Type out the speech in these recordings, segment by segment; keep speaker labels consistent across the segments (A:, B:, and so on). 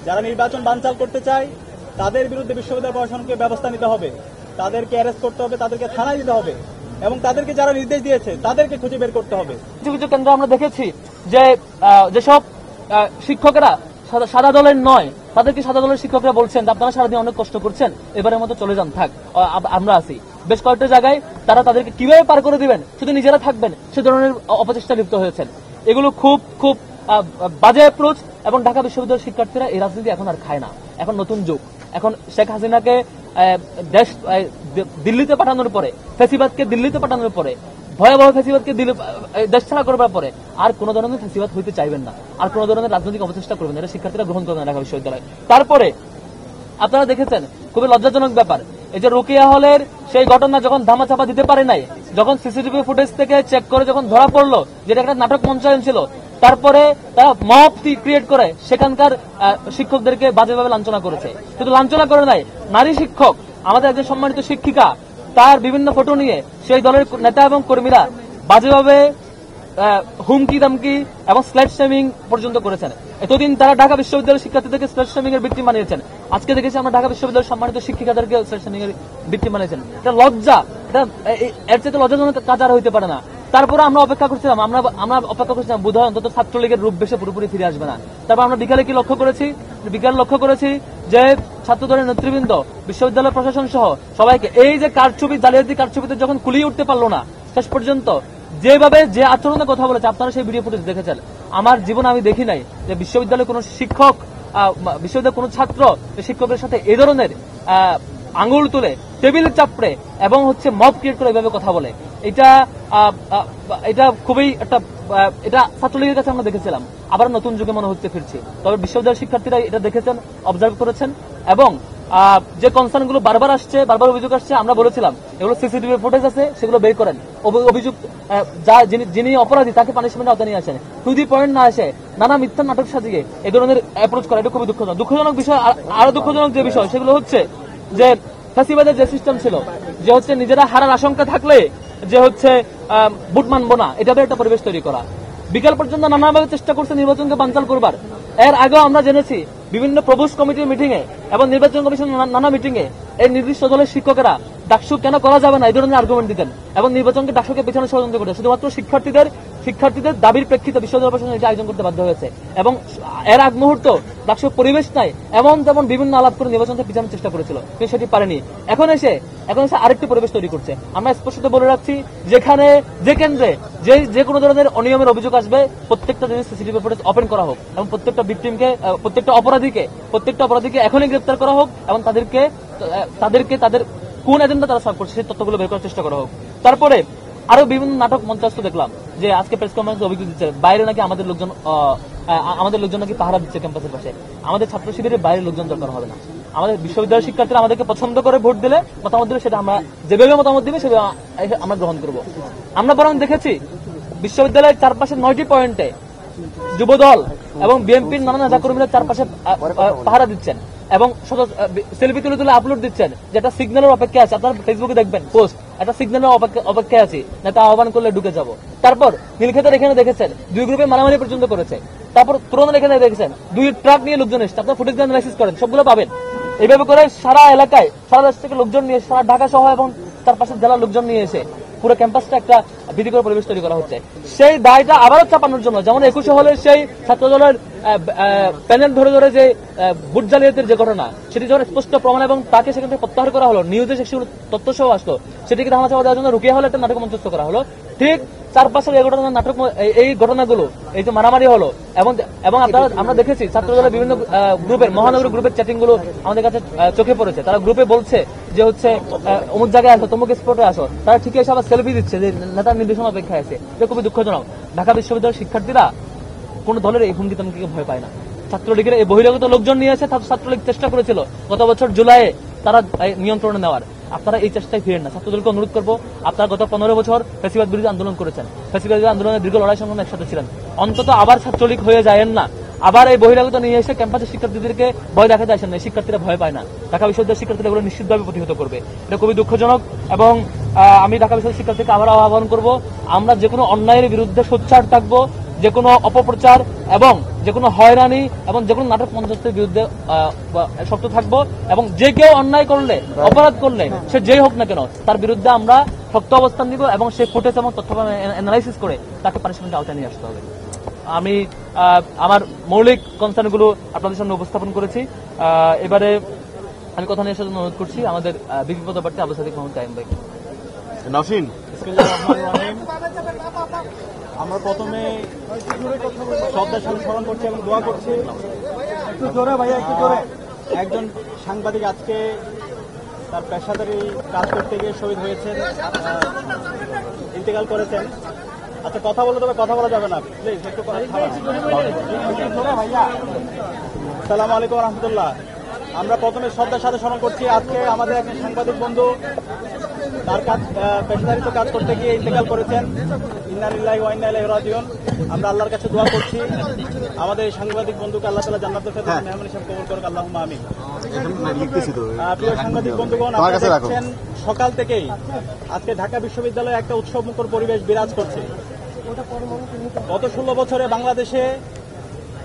A: যারা নির্বাচন বানচাল করতে চায় তাদের বিরুদ্ধে বিশ্ববিদ্যালয় প্রশাসনকে ব্যবস্থা নিতে হবে, তাদেরকে অ্যারেস্ট করতে হবে, তাদেরকে থানায় দিতে হবে এবং তাদেরকে যারা নির্দেশ দিয়েছে তাদেরকে খুঁজে বের করতে হবে।
B: কিছু কিছু কেন্দ্র আমরা দেখেছি যে যেসব শিক্ষকেরা সাদা দলের নয় তাদেরকে সাদা দলের শিক্ষকরা বলছেন আপনারা সারাদিন অনেক কষ্ট করছেন, এবারের মতো চলে যান, থাক আমরা আছি। বেশ কয়েকটা জায়গায় তারা তাদেরকে কিভাবে পার করে দিবেন, শুধু নিজেরা থাকবেন, সে ধরনের অপচেষ্টা লিপ্ত হয়েছেন। এগুলো খুব খুব বাজে অ্যাপ্রোচ এবং ঢাকা বিশ্ববিদ্যালয়ের শিক্ষার্থীরা এই রাজনীতি এখন আর খায় না। এখন নতুন যুগ, এখন শেখ হাসিনাকে দেশ দিল্লিতে পাঠানোর পরে, ফ্যাসিবাদকে দিল্লিতে পাঠানোর পরে, ভয়াবহ ফ্যাসিবাদকে দেশ ছাড়া করবার পরে আর কোন ধরনের ফ্যাসিবাদ হইতে চাইবেন না, আর কোন ধরনের রাজনৈতিক অপচেষ্টা করবেন না, এটা শিক্ষার্থীরা গ্রহণ করবেন ঢাকা বিশ্ববিদ্যালয়। তারপরে আপনারা দেখেছেন খুবই লজ্জাজনক ব্যাপার, এই যে রোকেয়া হলের সেই ঘটনা যখন ধামাচাপা দিতে পারে নাই, যখন সিসিটিভি ফুটেজ থেকে চেক করে যখন ধরা পড়লো যেটা একটা নাটক মঞ্চায়ন ছিল, তারপরে তারা মব ক্রিয়েট করে সেখানকার শিক্ষকদেরকে বাজেভাবে লাঞ্ছনা করেছে। শুধু লাঞ্ছনা করে নাই, নারী শিক্ষক, আমাদের একজন সম্মানিত শিক্ষিকা, তার বিভিন্ন ফটো নিয়ে সেই দলের নেতা এবং কর্মীরা বাজেভাবে হুমকি দামকি এবং স্ল্যাট শেমিং পর্যন্ত করেছেন। এতদিন তারা ঢাকা বিশ্ববিদ্যালয়ের শিক্ষার্থীদেরকে স্ল্যাট শেমিং এর ভিকটিম বানিয়েছেন, আজকে দেখেছি আমরা ঢাকা বিশ্ববিদ্যালয়ের সম্মানিত শিক্ষিকাদেরকে স্ল্যাট শেমিং এর ভিকটিম বানিয়েছেন। এটা লজ্জা, এটা এর চেয়ে লজ্জাজনক কাজ আর হইতে পারে না। তারপরে আমরা অপেক্ষা করছিলাম, আমরা অপেক্ষা করছিলাম বোধহয় অন্তত ছাত্রলীগের রূপ বেশে পুরোপুরি ফিরে আসবে না। তারপর আমরা বিকালে কি লক্ষ্য করেছি যে ছাত্রদলের নেতৃবৃন্দ, বিশ্ববিদ্যালয় প্রশাসন সহ সবাইকে এই যে কারচুপি, জালিয়াতি কারচুপিতে যখন কুলিয়ে উঠতে পারলো না, শেষ পর্যন্ত যেভাবে যে আচরণের কথা বলেছে, আপনারা সেই ভিডিও ফুটেজ দেখেছেন। আমার জীবনে আমি দেখি নাই যে বিশ্ববিদ্যালয়ের কোনো শিক্ষক, বিশ্ববিদ্যালয়ের কোনো ছাত্র শিক্ষকের সাথে এই ধরনের আঙুল তুলে টেবিলে চাপড়ে এবং মব ক্রিয়েট করে এভাবে কথা বলে। এটা খুবই একটা, এটা ছাত্রলীগের কাছে আমরা দেখেছিলাম, আবার নতুন যুগে মনে হচ্ছে ফিরছি। তবে বিশ্ববিদ্যালয়ের শিক্ষার্থীরা এটা দেখেছেন, অবজার্ভ করেছেন এবং যে কনসার্ন গুলো বারবার আসছে, বারবার অভিযোগ আসছে, আমরা বলেছিলাম এগুলো সিসিটিভি ফুটেজ আছে, সেগুলো বের করেন, অভিযোগ যিনি অপরাধী তাকে পানিশমেন্ট আওতায় নিয়ে আসেন, টু দি পয়েন্ট না আসে নানা মিথ্যা নাটক সাজিয়ে এ ধরনের অ্যাপ্রোচ করা, এটা খুবই দুঃখজনক বিষয়। আরো দুঃখজনক যে বিষয় সেগুলো হচ্ছে যে ফ্যাসিবাদের যে সিস্টেম ছিল, যে নিজেরা হারার আশঙ্কা থাকলে যে ভোট মানবো না, এটা একটা পরিবেশ তৈরি করা। বিকাল পর্যন্ত নানাভাবে চেষ্টা করছে নির্বাচনকে বানচাল করবার। এর আগেও আমরা জেনেছি বিভিন্ন প্রবোস কমিটির মিটিং এ এবং নির্বাচন কমিশনের নানা মিটিং এ এই নির্দিষ্ট দলের শিক্ষকেরা ডাকসু কেন করা যাবে না এই ধরনের আর্গুমেন্ট দিতেন এবং নির্বাচনকে ডাকসুকে পেছনে ষড়যন্ত্র করতেন। শুধুমাত্র শিক্ষার্থীদের দাবির প্রেক্ষিতে বিশ্ববিদ্যালয় প্রশাসন এটা আয়োজন করতে বাধ্য হয়েছে এবং এর আগ মুহূর্ত ডাকসুর পরিবেশ নাই এমন তেমন বিভিন্ন আলাপ করে নির্বাচনকে পিছানোর চেষ্টা করেছিল, কিন্তু সেটি পারেনি। এখন এসে আরেকটি পরিবেশ তৈরি করছে। আমরা স্পষ্ট বলে রাখছি, যেখানে যে কেন্দ্রে যে কোনো ধরনের অনিয়মের অভিযোগ আসবে, প্রত্যেকটা জিনিস সিসিটিভি ফুটেজ ওপেন করা হোক এবং প্রত্যেকটা ভিকটিমকে, প্রত্যেকটা অপরাধীকে এখনই গ্রেপ্তার করা হোক এবং তাদেরকে তাদের কোন এজেন্ডা তারা সার্ভ করছে সেই তথ্যগুলো বের করার চেষ্টা করা হোক। তারপরে আরো বিভিন্ন নাটক মঞ্চস্থ দেখলাম, যে আজকে প্রেস কনফারেন্সে অভিযোগ দিচ্ছে বাইরে নাকি আমাদের লোকজন নাকি পাহারা দিচ্ছে ক্যাম্পাসের পাশে। আমাদের ছাত্র শিবিরের বাইরের লোকজন দরকার হবে না। আমাদের বিশ্ববিদ্যালয়ের শিক্ষার্থীরা আমাদেরকে পছন্দ করে ভোট দিলে, মতামত দিলে, সেটা আমরা যেভাবে মতামত দিবে সেভাবে আমরা গ্রহণ করব। আমরা বরং দেখেছি বিশ্ববিদ্যালয়ের চারপাশে 9টি পয়েন্টে যুবদল এবং বিএনপির নানা নেতাকর্মীরা চারপাশে পাহারা দিচ্ছেন এবং সেলফি তুলে আপলোড দিচ্ছেন, যেটা সিগন্যালের অপেক্ষা আছে। আপনারা ফেসবুকে দেখবেন পোস্ট, একটা সিগন্যালের অপেক্ষায় আছি, নেতা আহ্বান করলে ঢুকে যাব। তারপর নীলক্ষেতের এখানে দেখেছেন 2 গ্রুপে মারামারি পর্যন্ত করেছে। তারপর তুরনের এখানে দেখেছেন 2 ট্রাক নিয়ে লোকজন এসেছে। আপনারা ফুটেজ অ্যানালাইসিস করেন, সবগুলো পাবেন। এইভাবে করে সারা এলাকায়, সারা দেশ থেকে লোকজন নিয়ে, সারা ঢাকা সহ এবং তার পাশের জেলার লোকজন নিয়ে এসে পুরো ক্যাম্পাসটা একটা ভীতিকর পরিবেশ তৈরি করা হচ্ছে। সেই দায়টা আবারও চাপানোর জন্য, যেমন 21 হলের সেই ছাত্রদলের প্যানেল ধরে যে ভোট জালিয়াতির যে ঘটনা, সেটি যখন স্পষ্ট প্রমাণ এবং তাকে সেখান থেকে প্রত্যাহার করা হলো, নিউজে সেগুলো তথ্য সহ আসলো, সেটিকে ধামা চাপা দেওয়ার জন্য রোকেয়া হলে একটা নাটক মঞ্চস্থ করা হলো। ঠিক চারপাশের এই ঘটনাগুলো, এই যে মারামারি হলো এবং আমরা দেখেছি ছাত্রদলের বিভিন্ন গ্রুপের, মহানগর গ্রুপের চ্যাটিং গুলো আমাদের কাছে চোখে পড়েছে। তারা গ্রুপে বলছে যে অমুক জায়গায় আসো, তমুক স্পটে আসো, তারা ঠিক এসে আবার সেলফি দিচ্ছে যে নেতার নির্দেশনা অপেক্ষায় আছে। এটা খুবই দুঃখজনক। ঢাকা বিশ্ববিদ্যালয়ের শিক্ষার্থীরা কোন দলের এই হুমকি তামকিকে ভয় পায় না। ছাত্রলীগের এই বহিরাগত লোকজন নিয়ে এসে ছাত্রলীগ চেষ্টা করেছিল গত বছর জুলাইয়ে তারা নিয়ন্ত্রণে নেওয়ার। আপনারা এই চেষ্টায় ফিরেন না। ছাত্রদলকে অনুরোধ করবো, আপনারা গত 15 বছর ফ্যাসিবাদ বিরোধী আন্দোলন করেছেন, ফ্যাসিবাদ বিরোধী আন্দোলনের দীর্ঘ লড়াই সংগ্রামে একসাথে ছিলেন। অন্তত আবার ছাত্রলীগ হয়ে যায়েন না, আবার এই বহিরাগত নিয়ে এসে ক্যাম্পাসের শিক্ষার্থীদেরকে ভয় দেখাতে আসেন না। শিক্ষার্থীরা ভয় পায় না। ঢাকা বিশ্ববিদ্যালয়ের শিক্ষার্থীরা এগুলো নিশ্চিতভাবে প্রতিহত করবে। এটা খুবই দুঃখজনক এবং আমি ঢাকা বিশ্ববিদ্যালয়ের শিক্ষার্থীকে আবার আহ্বান করবো, আমরা যে কোনো অন্যায়ের বিরুদ্ধে সোচ্চার থাকবো, যে কোনো অপপ্রচার এবং যে কোনো হয়রানি এবং যে কোনো নাটক মঞ্চস্থের বিরুদ্ধে শক্ত থাকবো এবং যে কেউ অন্যায় করলে অপরাধ করলে সে যেই হোক না কেন তার বিরুদ্ধে আমরা শক্ত অবস্থান নিব এবং সেই ফুটেজ এবং তথ্য অ্যানালাইসিস করে তাকে পানিশমেন্টের আওতায় নিয়ে আসতে হবে। আমি আমার মৌলিক কনসার্নগুলো আপনাদের সামনে উপস্থাপন করেছি। এবারে আমি কথা নিয়ে আসার জন্য অনুরোধ করছি আমাদের বিপি পদপ্রার্থী আবু সাদিক মোহাম্মদ কায়েম ভাই।
C: নওশীন,
A: বিসমিল্লাহির রহমানির রহিম। আমরা প্রথমে শ্রদ্ধার সাথে স্মরণ করছি এবং দোয়া করছি। একটু জোরে ভাইয়া, একটু জোরে। একজন সাংবাদিক আজকে তার পেশাদারি কাজ করতে গিয়ে শহীদ হয়েছেন, ইন্তেকাল করেছেন। আচ্ছা, কথা বলে তবে কথা বলা যাবে না, প্লিজ একটু ভাইয়া। আসসালামু আলাইকুম রহমতুল্লাহ। আমরা প্রথমে শ্রদ্ধার সাথে স্মরণ করছি আজকে আমাদের একজন সাংবাদিক বন্ধু তার কাজ পেশাদারিত কাজ করতে গিয়ে ইন্তেকাল করেছেন। ইন্না লিল্লাহি ওয়া ইন্না ইলাইহি রাজিউন। আমরা আল্লাহর কাছে দোয়া করছি আমাদের এই সাংবাদিক বন্ধুকে আল্লাহ তাআলা জান্নাতুল ফেরদাউস মেহমান হিসেবে কবুল করুক, আল্লাহুম্মা আমিন। প্রিয় সাংবাদিক বন্ধুগণ, আপনারা দেখছেন সকাল থেকেই আজকে ঢাকা বিশ্ববিদ্যালয়ে একটা উৎসবমুখর পরিবেশ বিরাজ করছে। গত 16 বছরে বাংলাদেশে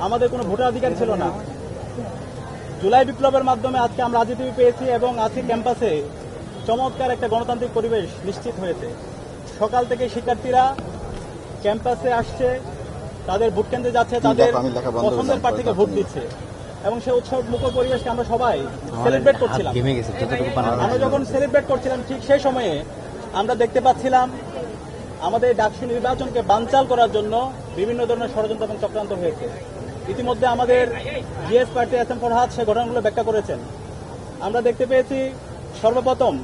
A: আমাদের কোনো ভোটাধিকার ছিল না। জুলাই বিপ্লবের মাধ্যমে আজকে আমরা রাজনীতি পেয়েছি এবং আজকে ক্যাম্পাসে চমৎকার একটা গণতান্ত্রিক পরিবেশ নিশ্চিত হয়েছে। সকাল থেকে শিক্ষার্থীরা ক্যাম্পাসে আসছে, তাদের ভোট কেন্দ্রে যাচ্ছে, তাদের পছন্দের প্রার্থীকে ভোট দিচ্ছে এবং সেই উৎসব মুখর পরিবেশকে আমরা সবাই সেলিব্রেট করছিলাম। আমরা যখন সেলিব্রেট করছিলাম ঠিক সেই সময়ে আমরা দেখতে পাচ্ছিলাম আমাদের ডাকসু নির্বাচনকে বানচাল করার জন্য বিভিন্ন ধরনের ষড়যন্ত্র এবং চক্রান্ত হয়েছে। ইতিমধ্যে আমাদের জিএস প্রার্থী এস এম ফরহাদ সে ঘটনাগুলো ব্যাখ্যা করেছেন। আমরা দেখতে পেয়েছি সর্বপ্রথম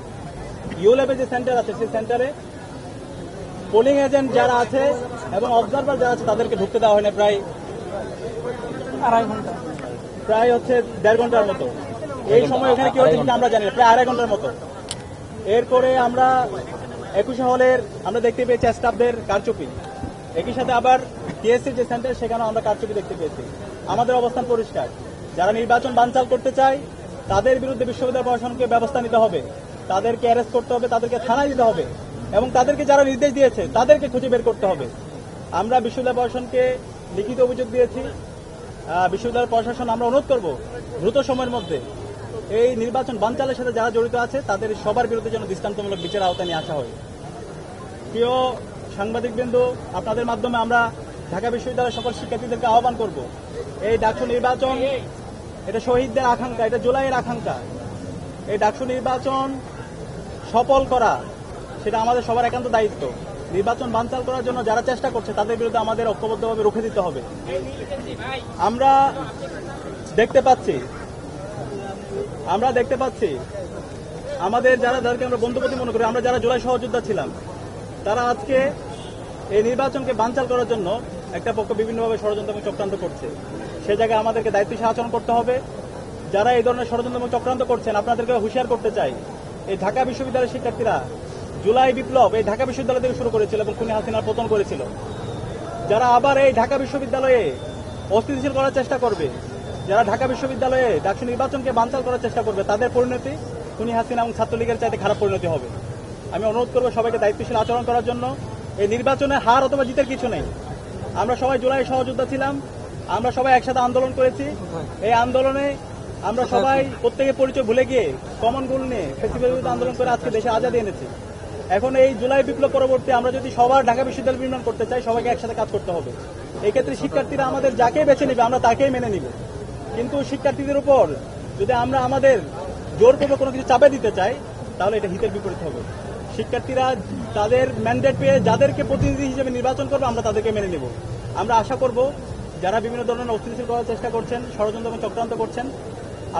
A: ইউল্যাবে যে সেন্টার আছে সেই সেন্টারে পোলিং এজেন্ট যারা আছে এবং অবজারভার যারা আছে তাদেরকে ঢুকতে দেওয়া হয় না প্রায় 1.5 ঘন্টার মতো। এই সময় ওখানে কি হচ্ছে আমরা জানি না, প্রায় 2.5 ঘন্টার মতো। এরপরে আমরা 21 হলের আমরা দেখতে পেয়েছি স্টাফদের কারচুপি, একই সাথে আবার টিএসসি যে সেন্টার সেখানেও আমরা কারচুপি দেখতে পেয়েছি। আমাদের অবস্থান পরিষ্কার, যারা নির্বাচন বানচাল করতে চায় তাদের বিরুদ্ধে বিশ্ববিদ্যালয় প্রশাসনকে ব্যবস্থা নিতে হবে, তাদেরকে অ্যারেস্ট করতে হবে, তাদেরকে থানায় দিতে হবে এবং তাদেরকে যারা নির্দেশ দিয়েছে তাদেরকে খুঁজে বের করতে হবে। আমরা বিশ্ববিদ্যালয় প্রশাসনকে লিখিত অভিযোগ দিয়েছি। বিশ্ববিদ্যালয় প্রশাসন আমরা অনুরোধ করব দ্রুত সময়ের মধ্যে এই নির্বাচন বানচালের সাথে যারা জড়িত আছে তাদের সবার বিরুদ্ধে যেন দৃষ্টান্তমূলক বিচার আওতায় নিয়ে আসা হয়। প্রিয় সাংবাদিকবৃন্দ, আপনাদের মাধ্যমে আমরা ঢাকা বিশ্ববিদ্যালয়ের সকল শিক্ষার্থীদেরকে আহ্বান করব, এই ডাকসু নির্বাচন এটা শহীদদের আকাঙ্ক্ষা, এটা জুলাইয়ের আকাঙ্ক্ষা। এই ডাকসু নির্বাচন সফল করা সেটা আমাদের সবার একান্ত দায়িত্ব। নির্বাচন বানচাল করার জন্য যারা চেষ্টা করছে তাদের বিরুদ্ধে আমাদের ঐক্যবদ্ধভাবে রুখে দিতে হবে। আমরা দেখতে পাচ্ছি আমাদের যাদেরকে আমরা বন্ধুপতি মনে করি, আমরা যারা জুলাই সহযোদ্ধা ছিলাম, তারা আজকে এই নির্বাচনকে বানচাল করার জন্য একটা পক্ষ বিভিন্নভাবে ষড়যন্ত্র এবং চক্রান্ত করছে। সে জায়গায় আমাদেরকে দায়িত্বশীল আচরণ করতে হবে। যারা এই ধরনের ষড়যন্ত্র এবং চক্রান্ত করছেন আপনাদেরকে হুঁশিয়ার করতে চাই, এই ঢাকা বিশ্ববিদ্যালয়ের শিক্ষার্থীরা জুলাই বিপ্লব এই ঢাকা বিশ্ববিদ্যালয় থেকে শুরু করেছিল এবং খুনি হাসিনার পতন করেছিল। যারা আবার এই ঢাকা বিশ্ববিদ্যালয়ে অস্থিতিশীল করার চেষ্টা করবে, যারা ঢাকা বিশ্ববিদ্যালয়ে ডাকসু নির্বাচনকে বানচাল করার চেষ্টা করবে, তাদের পরিণতি খুনি হাসিনা এবং ছাত্রলীগের চাইতে খারাপ পরিণতি হবে। আমি অনুরোধ করবো সবাইকে দায়িত্বশীল আচরণ করার জন্য। এই নির্বাচনে হার অথবা জিতের কিছু নেই। আমরা সবাই জুলাই সহযোদ্ধা ছিলাম, আমরা সবাই একসাথে আন্দোলন করেছি। এই আন্দোলনে আমরা সবাই প্রত্যেকের পরিচয় ভুলে গিয়ে কমন গোল নিয়ে ফেসিবাদের বিরুদ্ধে আন্দোলন করে আজকে দেশে আজাদি এনেছি। এখন এই জুলাই বিপ্লব পরবর্তী আমরা যদি সবার ঢাকা বিশ্ববিদ্যালয় নির্মাণ করতে চাই, সবাইকে একসাথে কাজ করতে হবে। এই ক্ষেত্রে শিক্ষার্থীরা আমাদের যাকে বেছে নিবে আমরা তাকেই মেনে নিব, কিন্তু শিক্ষার্থীদের উপর যদি আমরা আমাদের জোরপূর্বক কোনো কিছু চাপে দিতে চাই তাহলে এটা হিতের বিপরীত হবে। শিক্ষার্থীরা তাদের ম্যান্ডেট পেয়ে যাদেরকে প্রতিনিধি হিসেবে নির্বাচন করবে আমরা তাদেরকে মেনে নেব। আমরা আশা করব যারা বিভিন্ন ধরনের অস্থিতিশীল করার চেষ্টা করছেন, ষড়যন্ত্র এবং চক্রান্ত করছেন,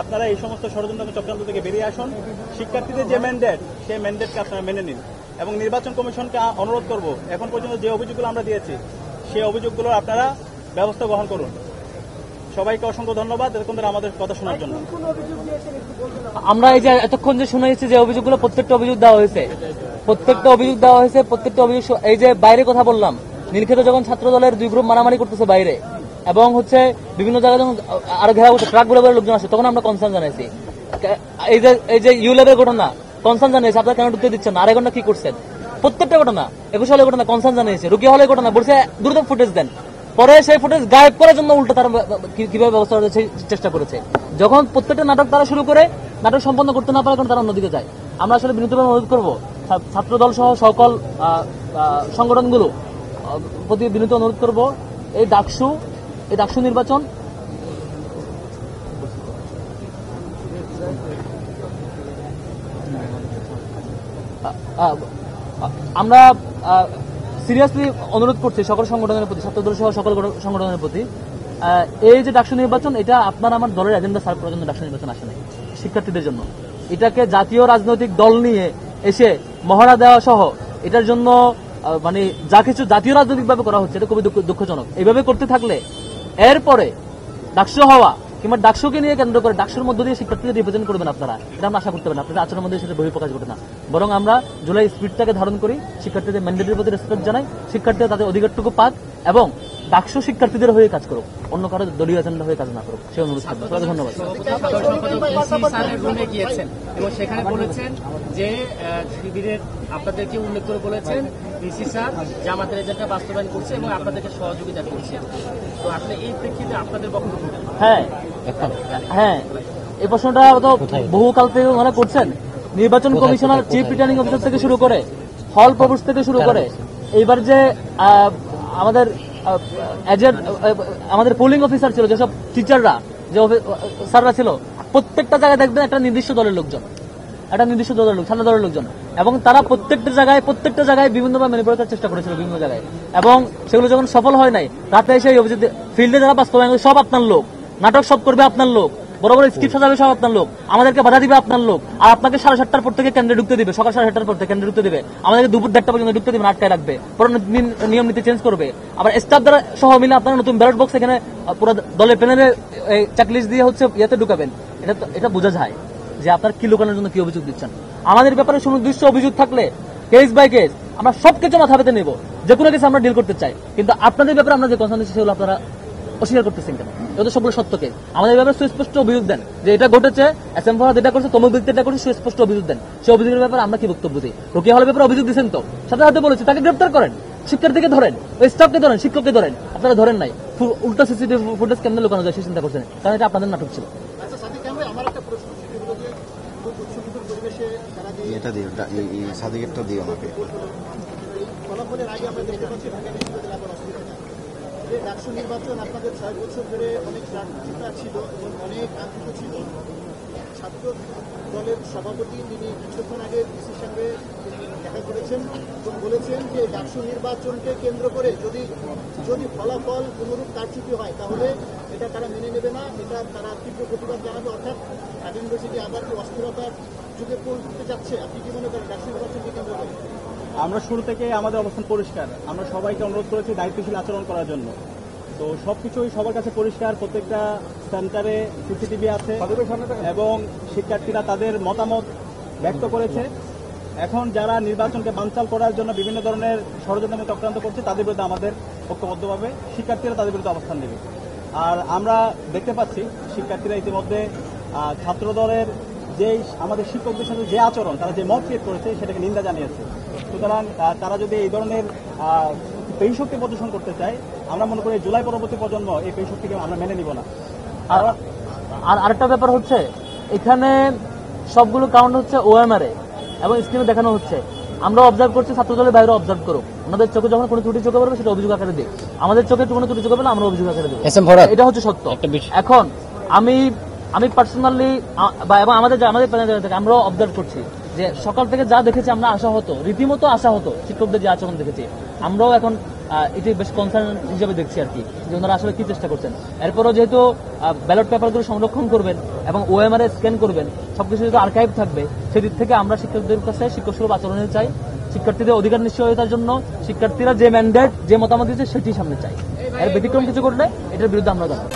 A: আপনারা এই সমস্ত ষড়যন্ত্র এবং চক্রান্ত থেকে বেরিয়ে আসুন। শিক্ষার্থীদের যে ম্যান্ডেট সেই ম্যান্ডেটকে আপনারা মেনে নিন এবং নির্বাচন কমিশনকে অনুরোধ করব এখন পর্যন্ত যে অভিযোগগুলো আমরা দিয়েছি সেই অভিযোগগুলো আপনারা ব্যবস্থা গ্রহণ করুন। সবাইকে অসংখ্য ধন্যবাদ এরকম আমাদের কথা শোনার জন্য।
B: আমরা এই যে এতক্ষণ যে শুনেছি যে অভিযোগগুলো প্রত্যেকটা অভিযোগ দেওয়া হয়েছে, প্রত্যেকটা অভিযোগ এই যে বাইরে কথা বললাম, নীলক্ষেতে যখন ছাত্র দলের 2 গ্রুপ মারামারি করতেছে বাইরে এবং বিভিন্ন জায়গায় যখন আরো ঘেরা করছে ট্রাক বলে লোকজন আসে, তখন আমরা কনসার্ন জানাইছি। এই যে ইউল্যাবের ঘটনা কনসার্ন জানিয়েছি, আপনারা কেন ঢুকতে দিচ্ছেন না, 2.5 ঘন্টা কি করছেন? প্রত্যেকটা ঘটনা 21 হলের ঘটনা কনসার্ন জানিয়েছে, রুকিয়া হলের ঘটনা বলছে দ্রুত ফুটেজ দেন। পরে সেই ফুটেজ গায়েব করার জন্য উল্টো তারা কিভাবে ব্যবস্থা করার চেষ্টা করেছে। যখন প্রত্যেকটা নাটক তারা শুরু করে, নাটক সম্পন্ন করতে না পারে কারণ তারা অন্যদিকে যায়। আমরা আসলে বিনীতভাবে অনুরোধ করবো ছাত্রদল সহ সকল সংগঠনগুলো প্রতি বিনীত অনুরোধ করব, এই ডাকসু নির্বাচন আমরা সিরিয়াসলি অনুরোধ করছি সকল সংগঠনের প্রতি, ছাত্রদল সহ সকল সংগঠনের প্রতি, এই যে ডাকসু নির্বাচন, এটা আপনার আমার দলের এজেন্ডা সার্ভ করার জন্য ডাকসু নির্বাচন আসে নাই, শিক্ষার্থীদের জন্য। এটাকে জাতীয় রাজনৈতিক দল নিয়ে এসে মহড়া দেওয়া সহ এটার জন্য মানে যা কিছু জাতীয় রাজনৈতিকভাবে করা হচ্ছে, এটা খুবই দুঃখজনক। এইভাবে করতে থাকলে এরপরে ডাকসু হওয়া কিংবা ডাকসুকে নিয়ে কেন্দ্র করে ডাকসুর মধ্য দিয়ে শিক্ষার্থীদের রিপ্রেজেন্ট করবেন আপনারা, এটা আমরা আশা করতে পারি না। আপনাদের আচরণের মধ্যে সেটা বহিঃপ্রকাশ ঘটে না, বরং আমরা জুলাই স্পিরিটটাকে ধারণ করি, শিক্ষার্থীদের ম্যান্ডেটের প্রতি রেসপেক্ট জানাই, শিক্ষার্থীরা তাদের অধিকারটুকু পাক এবং ডাকসু শিক্ষার্থীদের হয়ে কাজ করুক, অন্য কারো দলীয় এজেন্ডা হয়ে কাজ না করুক, সে অনুরোধ করবো। সবাইকে ধন্যবাদ।
C: রুমে গিয়েছেন এবং সেখানে বলেছেন যে শিবিরের আপনাদেরকে উল্লেখ করে বলেছেন ডিসি স্যার জামাতের এজেন্ডা বাস্তবায়ন করছে এবং আপনাদেরকে সহযোগিতা করছে। তো আসলে এই প্রেক্ষিতে আপনাদের বক্তব্য?
B: হ্যাঁ, এই প্রশ্নটা তো বহুকাল থেকে ওনারা করছেন। নির্বাচন কমিশনার, চিফ রিটার্নিং অফিসার থেকে শুরু করে, হল প্রভোস্ট থেকে শুরু করে, এইবার যে আমাদের আমাদের পোলিং অফিসার ছিল, যেসব টিচাররা, যে স্যাররা ছিল, প্রত্যেকটা জায়গায় দেখবেন একটা নির্দিষ্ট দলের লোকজন, সামনে দলের লোকজন, এবং তারা প্রত্যেকটা জায়গায় বিভিন্নভাবে ম্যানিপুলেট করার চেষ্টা করেছিল বিভিন্ন জায়গায়, এবং সেগুলো যখন সফল হয় নাই, রাতে এসে অভিযোগ, ফিল্ডে যারা বাস্তবায়ন সব আপনার লোক, নাটক সব করবে আপনার লোক, বড় বড় স্ক্রিপ্ট সাজাবে সব আপনার লোক, আমাদেরকে বাধা দিবে আপনার লোক, আর আপনাকে 7:30টার পর থেকে কেন্দ্রে ঢুকতে দিবে, সকাল 7:30টার পর থেকে কেন্দ্রে ঢুকতে দিবে, আমাদেরকে দুপুর 1টা পর্যন্ত ঢুকতে দিবে, আটকায় রাখবে, পুরো নিয়ম নীতি চেঞ্জ করবে, আবার স্টাফ দ্বারা সহ মিলে আপনারা নতুন ব্যালট বক্স এখানে পুরো দলের প্যানেলে চেকলিস্ট দিয়ে হচ্ছে ইয়েতে ঢুকাবেন। এটা বোঝা যায় যে আপনার কি লুকানোর জন্য কি অভিযোগ দিচ্ছেন। আমাদের ব্যাপারে সুনির্দিষ্ট অভিযোগ থাকলে কেস বাই কেস আমরা সবকিছু মাথা পেতে নেব, যে কোনো কিছু আমরা ডিল করতে চাই, কিন্তু আপনাদের ব্যাপারে আমরা যে কনসার্ন দিচ্ছি সেগুলো আপনারা অস্বীকার করতেছেন কেন? এটা সবগুলো সত্যকে আমাদের ব্যাপারে সুস্পষ্ট অভিযোগ দেন যে এটা ঘটেছে, এসএম ফরহাদ এটা করছে, তমুক ব্যক্তি এটা করছে, সুস্পষ্ট অভিযোগ দেন। সেই অভিযোগের ব্যাপারে আমরা কি বক্তব্য দিই? রোকেয়া হলের ব্যাপারে অভিযোগ দিচ্ছেন, তো সাথে সাথে বলেছি তাকে গ্রেপ্তার করেন, শিক্ষার্থীকে ধরেন, ওই স্টাফকে ধরেন, শিক্ষককে ধরেন, আপনারা ধরেন নাই। উল্টা সিসিটিভি ফুটেজ কেমনে লুকানো যায় সে চিন্তা করছেন, কারণ এটা আপনাদের নাটক ছিল।
D: এটা দিও, এই সার্টিফিকেটটা দিও আমাকে।
E: ফলাফলের আগে আমরা দেখতে পাচ্ছি ঢাকা বিশ্ববিদ্যালয় আবার অসুবিধা যে ডাকসু নির্বাচন আপনাদের 6 বছর ধরে অনেক প্রার্থিতা ছিল এবং অনেক আন্তরিক ছিল। ছাত্র দলের সভাপতি তিনি কিছুক্ষণ আগে ডিসির সঙ্গে দেখা করেছেন এবং বলেছেন যে ডাকসু নির্বাচনকে কেন্দ্র করে যদি ফলাফল কোনোরূপ কারচুপি হয় তাহলে এটা তারা মেনে নেবে না, এটা তারা তীব্র প্রতিবাদ জানাবে। অর্থাৎ ঢাকা ইউনিভার্সিটি আবার কি অস্থিরতার যুগে পৌঁছতে যাচ্ছে? আপনি কি মনে করেন ডাকসু নির্বাচনকে কেন্দ্র করে?
A: আমরা শুরু থেকে আমাদের অবস্থান পরিষ্কার, আমরা সবাইকে অনুরোধ করেছি দায়িত্বশীল আচরণ করার জন্য। তো সবকিছুই সবার কাছে পরিষ্কার, প্রত্যেকটা সেন্টারে সিসিটিভি আছে এবং শিক্ষার্থীরা তাদের মতামত ব্যক্ত করেছে। এখন যারা নির্বাচনকে বানচাল করার জন্য বিভিন্ন ধরনের ষড়যন্ত্র চক্রান্ত করছে তাদের বিরুদ্ধে আমাদের ঐক্যবদ্ধভাবে শিক্ষার্থীরা তাদের বিরুদ্ধে অবস্থান নেবে। আর আমরা দেখতে পাচ্ছি শিক্ষার্থীরা ইতিমধ্যে ছাত্রদলের যেই আমাদের শিক্ষকদের সাথে যে আচরণ, তারা যে মত ক্রিয়েট করেছে সেটাকে নিন্দা জানিয়েছে। সুতরাং তারা যদি এই ধরনের পেশক্তি প্রদর্শন করতে চায়, আমরা মনে করি জুলাই পরবর্তী প্রজন্ম এই পেশক্তিকে আমরা মেনে নিব না।
B: আর আরেকটা ব্যাপার হচ্ছে, এখানে সবগুলো কাউন্ট হচ্ছে ওএমআর এ এবং স্ক্রিনে দেখানো হচ্ছে। আমরা অবজার্ভ করছি, ছাত্রদলের বাইরে অবজার্ভ করুক, ওনাদের চোখে যখন কোনো ত্রুটি চোখে পড়বে সেটা অভিযোগ আকারে দিই, আমাদের চোখে কোনো ত্রুটি চোখে পড়লে আমরা অভিযোগ আকারে দিই, এটা হচ্ছে সত্য। এখন আমি পার্সোনালি এবং আমাদের প্যানেল থেকে আমরাও অবজার্ভ করছি যে সকাল থেকে যা দেখেছি আমরা রীতিমতো আশাহত শিক্ষকদের যে আচরণ দেখেছি, আমরাও এখন এটি বেশ কনসার্ন হিসেবে দেখছি আর কি, যে ওনারা আসলে কি চেষ্টা করছেন। এরপরও যেহেতু ব্যালট পেপারগুলো সংরক্ষণ করবেন এবং ওএমআর স্ক্যান করবেন, সবকিছু যেহেতু আর্কাইভ থাকবে, সেদিক থেকে আমরা শিক্ষকদের কাছে শিক্ষক সুলভ আচরণের চাই, শিক্ষার্থীদের অধিকার নিশ্চয়তার জন্য শিক্ষার্থীরা যে ম্যান্ডেট, যে মতামত দিয়েছে সেটি সামনে চাই। এর ব্যতিক্রম কিছু করলে এটার বিরুদ্ধে আমরা জানাবো।